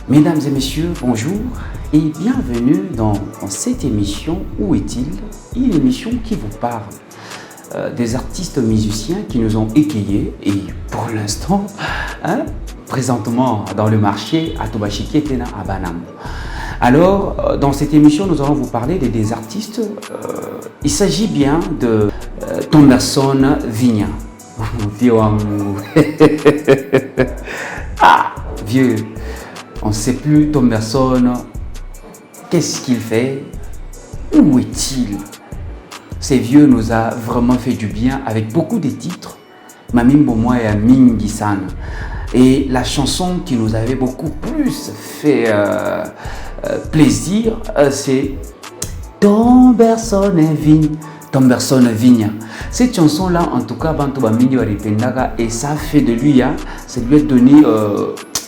Mesdames et messieurs, bonjour et bienvenue dans cette émission Où est-il? Une émission qui vous parle des artistes musiciens qui nous ont écueillés et pour l'instant, présentement dans le marché à Tobashiki Tena à Banam. Alors, dans cette émission, nous allons vous parler des artistes. Il s'agit bien de Thomberson Vigna. Ah, vieux, on ne sait plus Thomberson, qu'est-ce qu'il fait? Où est-il? Ces vieux nous a vraiment fait du bien avec beaucoup de titres. Mamim Bomoa et Mingi San. Et la chanson qui nous avait beaucoup plus fait plaisir, c'est Thomberson Vigna. Cette chanson-là, en tout cas, Bantoba Mingi Waripendaga, et ça fait de lui, ça lui a donné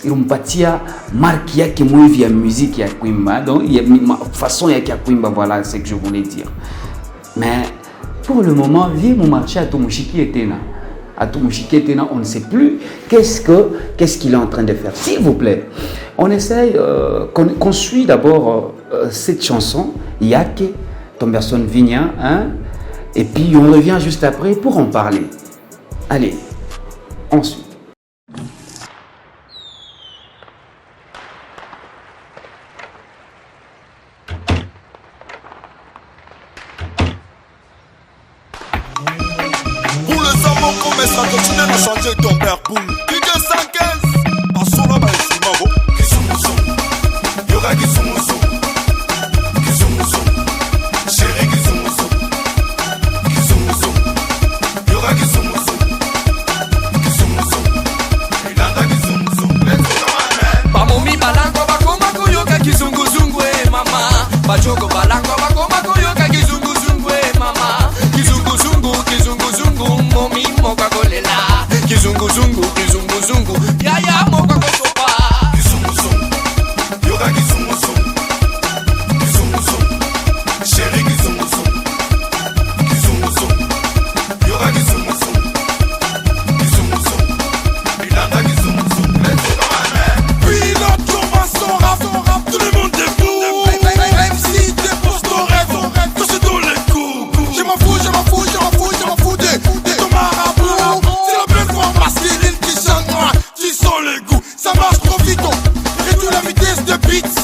Irumpatia marque qui mouille via musique ya Kwimba. Donc, il y a ma façon ya Kwimba, voilà ce que je voulais dire. Mais pour le moment, viens mon marché à Tomoshiki Etena. À Tomoshiki Etena, on ne sait plus qu'est-ce qu'il est en train de faire. S'il vous plaît, on essaye qu'on suit d'abord cette chanson, Yake, Thomberson Vigna, et puis on revient juste après pour en parler. Allez, on suit. Continue de changer ton père boule. DJ 115. Passons là-bas ici, Mavo. Kizumuzo. Yoga Kizumuzo. Kizumuzo. Chérie Kizumuzo. Kizumuzo. Yoga Kizumuzo. Kizumuzo. Ilanda Kizumuzo. Let's go, come on, man. Bamomi balango bakoma yoga kizunguzungu mama. Bajogo balango bakoma yoga kizunguzungu mama. Kizunguzungu momi moka golela. Kizunguzungu yaya moka kosopa. Kizunguzungu yoga kizunguzungu. Kizunguzungu chérie kizunguzungu. Kizunguzungu yoga kizunguzungu. Kizunguzungu ilanda kizunguzungu. Let's go, come on, man. Pilote Thomberson rap, tout le monde est fou. MC dépose ton rêve, que c'est dans les coups. Je m'en fous des ton marabout. C'est la belle forme masculine qui chante moi. Tu sens le goût, ça marche trop vite. Réduis la vitesse de beats.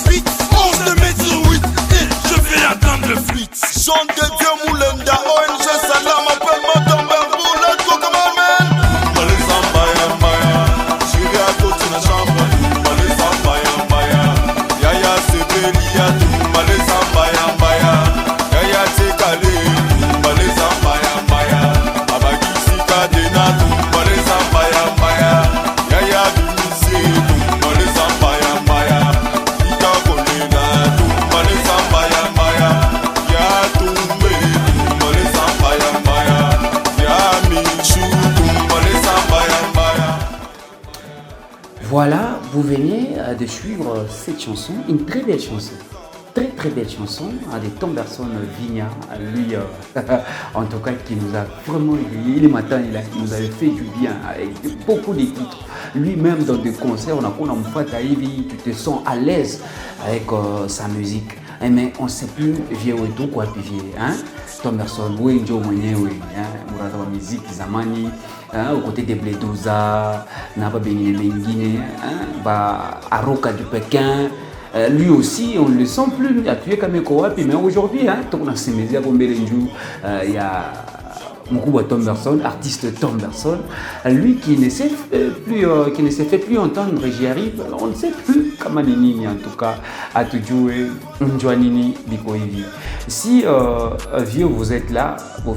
11 de mètres sur 8 et je vais atteindre le fluide. Jean de Dieu Moulenda, ONG Salam, appelle-moi Thomberson. Let's go, come on, man. Malisa Mbaya, chérie à côté de la chambre. Malisa Mbaya, Yaya Sebelia, Malisa Mbaya, Yaya Tekale, Malisa Mbaya, Abakisi Kadena, Malisa Mbaya, Yaya Binisi, Malisa Mbaya, Ika Kolena, Malisa Mbaya, Yatumbe, Malisa Mbaya, Yamishu, Malisa Mbaya. Voilà, vous venez de suivre cette chanson, une très belle chanson. Très belle chanson de Thomberson Vigna, lui en tout cas qui nous a vraiment éveillé. Le matin il nous avait fait du bien avec beaucoup de titres. Lui-même dans des concerts, on a tu te sens à l'aise avec sa musique. Mais on ne sait plus vieux ou tout quoi puis vieux. Thomberson, oui, Joe Mwenyewe, Mourada wa musique Zamani, aux côtés des Bledouza, Naba Benguine, Aroka du Pékin. Lui aussi, on ne le sent plus appuyé comme un mais aujourd'hui, il y a Mourouba Thomberson, artiste Thomberson, lui qui ne s'est fait plus entendre, j'y arrive, on ne sait plus comment Nini en tout cas à tout jouer, Njoanini Bikoivi. Si vieux vous êtes là, vous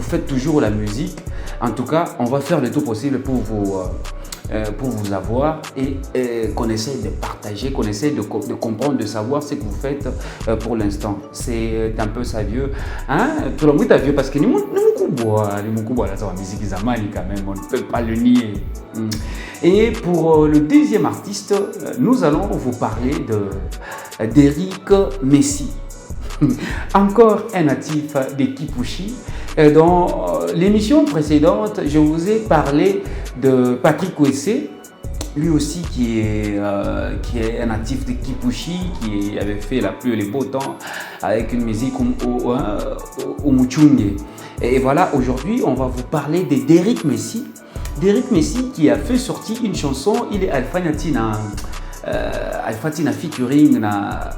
faites toujours la musique, en tout cas on va faire le tout possible pour vous avoir et qu'on essaie de partager, qu'on essaie de comprendre, de savoir ce que vous faites pour l'instant. C'est un peu ça vieux. Tout le monde est vieux parce que nous la musique zamani quand même, on ne peut pas le nier. Et pour le deuxième artiste, nous allons vous parler d'Eric Messi. Encore un natif de Kipushi. Dans l'émission précédente, je vous ai parlé de Patrick Ouessé lui aussi qui est un natif de Kipushi, qui avait fait la pluie et les beaux temps avec une musique au Muchunge. Et voilà, aujourd'hui, on va vous parler de Derrick Messi. Derrick Messi qui a fait sortir une chanson, il est Alpha Tina featuring na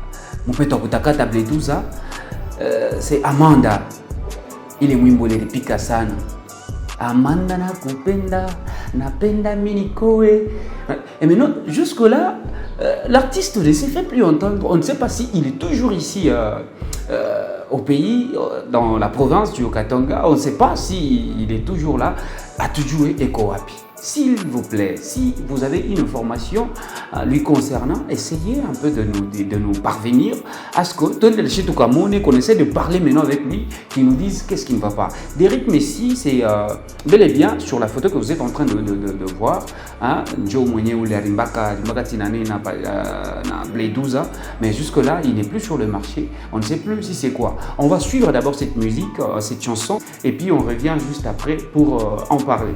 Mupeta Kutakata Bleduza, c'est Amanda. Il est Mwimbole de Pikasana. Amanda na kupenda, napenda minikoe. Et maintenant, jusque-là, l'artiste ne s'est fait plus entendre. On ne sait pas s'il est toujours ici au pays, dans la province du Okatanga. On ne sait pas s'il est toujours là à tout jouer Ekowapi. S'il vous plaît, si vous avez une information lui concernant, essayez un peu de nous parvenir à ce que qu'on essaie de parler maintenant avec lui, qui nous dise qu'est-ce qui ne va pas. Derrick Messi, c'est bel et bien sur la photo que vous êtes en train de voir. Joe Mwenye ou Larimbaka, Bleduza, mais jusque-là, il n'est plus sur le marché. On ne sait plus si c'est quoi. On va suivre d'abord cette musique, cette chanson, et puis on revient juste après pour en parler.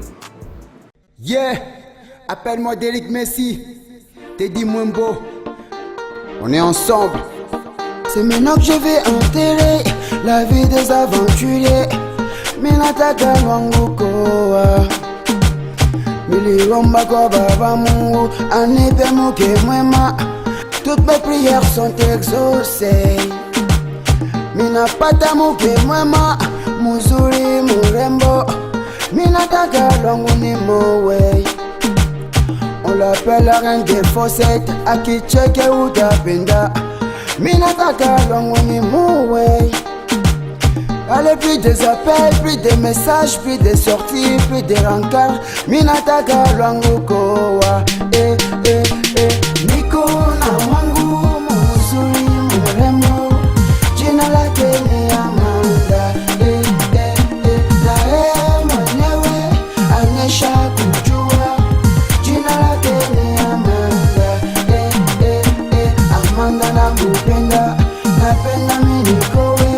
Yeah, appelle-moi Derrick Messi, Teddy Mwembo, on est ensemble. C'est maintenant que je vais enterrer la vie des aventuriers. Minataka Wangukoa Miliromba Koba Mungu, Anipe Muke Mwema. Toutes mes prières sont exaucées. Minapata Muke Mwema, Muzuri Murembo. Minataka longu ni mowe. On l'appelle la reine des fossettes, Akicheke ou Tapenda. Minataka longu ni mowe. Allez, plus des appels, plus des messages, plus des sorties, plus des rencarts. Minataka longu kowa. Niko na wangu, Muzuri Murembo. Jina lake ni Amanda. Kujua jina lake ni Amanda. Amanda na kupenda, napenda minikowe.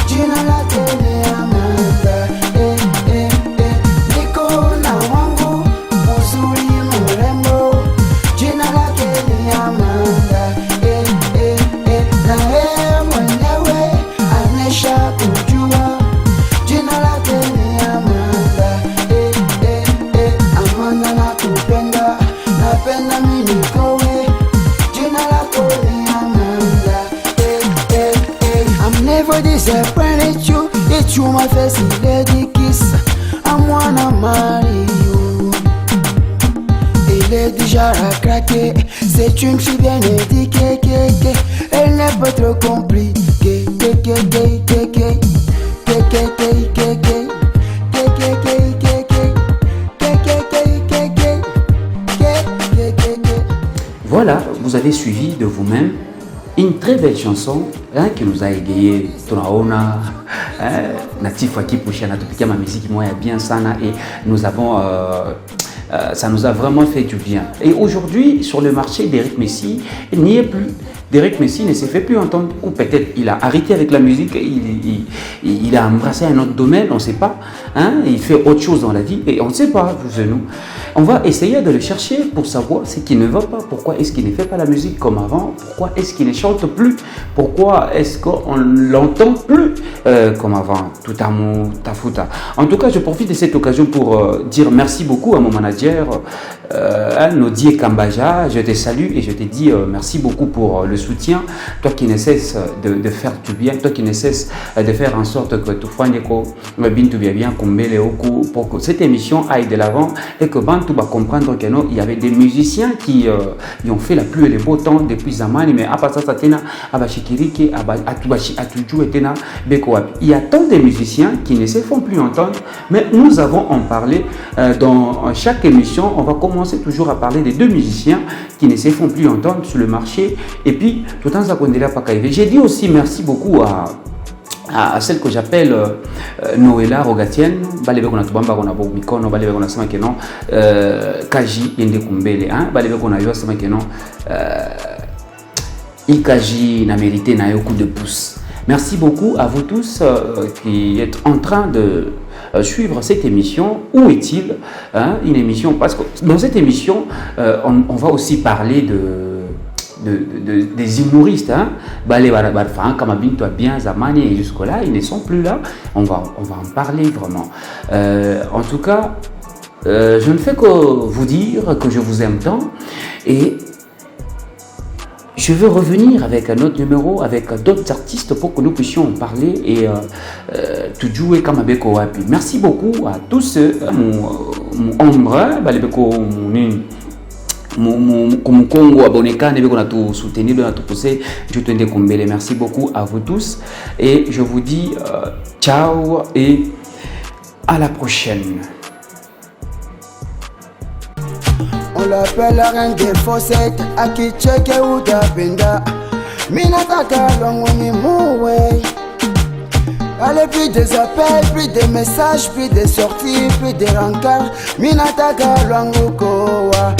Jina lake ni Amanda. Niko na wangu, Muzuri Murembo. Jina lake ni Amanda. Na yeye mwenyewe anesha kujua jina lake ni Amanda. Amanda na kupenda, napenda minikowe. Jina lako ni Amanda. I'm never disappointed you. It's you my face, lady kiss. I wanna marry you. Il est déjà craqué. C'est une fille bien éduquée. Elle n'est pas trop compliquée. Voilà, vous avez suivi de vous-même une très belle chanson qui nous a égayé. Tunaona natif wa Kipushi anatupikia ma musique moya bien sana et nous avons ça nous a vraiment fait du bien. Et aujourd'hui, sur le marché, Derrick Messi n'y est plus. Derrick Messi ne s'est fait plus entendre, ou peut-être il a arrêté avec la musique, il a embrassé un autre domaine, on ne sait pas. Il fait autre chose dans la vie et on ne sait pas, vous et nous. On va essayer de le chercher pour savoir ce qui ne va pas. Pourquoi est-ce qu'il ne fait pas la musique comme avant? Pourquoi est-ce qu'il ne chante plus? Pourquoi est-ce qu'on ne l'entend plus comme avant? Tout amour, tafuta. En tout cas, je profite de cette occasion pour dire merci beaucoup à mon manager, Nodie Kambaja. Je te salue et je te dis merci beaucoup pour le soutien. Toi qui ne cesses de faire du bien, toi qui ne cesses de faire en sorte que tout bien pour que cette émission aille de l'avant et que Bantu va comprendre qu'il y avait des musiciens qui ont fait la pluie et les beaux temps depuis Zamani, mais à part ça, il y a tant de musiciens qui ne se font plus entendre, mais nous avons en parlé dans chaque émission. On va commencer toujours à parler des deux musiciens qui ne se font plus entendre sur le marché. Et puis, tout en ça, j'ai dit aussi merci beaucoup à celle que j'appelle Noëlla Rogatienne, balebe kona tubamba kona bo mikono, balebe kona sema keno kaji yende kumbele, balebe kona yo sema keno ikaji na mérité na yo coup de pouce. Merci beaucoup à vous tous qui êtes en train de suivre cette émission. Où est-il, hein, une émission, parce que dans cette émission, on va aussi parler des humoristes, hein. Comme Bintou bien Zamani, et jusque-là, ils ne sont plus là. On va en parler vraiment. En tout cas, je ne fais que vous dire que je vous aime tant, et je veux revenir avec un autre numéro, avec d'autres artistes pour que nous puissions en parler et tout jouer comme avec Oapi. Merci beaucoup à tous. Mon ombre, mon Congo abonné quand on a tout soutenu, on a tout poussé. Je te dis merci beaucoup à vous tous et je vous dis ciao et à la prochaine. On l'appelle la reine des fossettes, Akicheke ou Dapenda. Minataka longoni moué. Allez, plus des appels, plus des messages, plus des sorties, plus des rencarts. Minataka longo koa.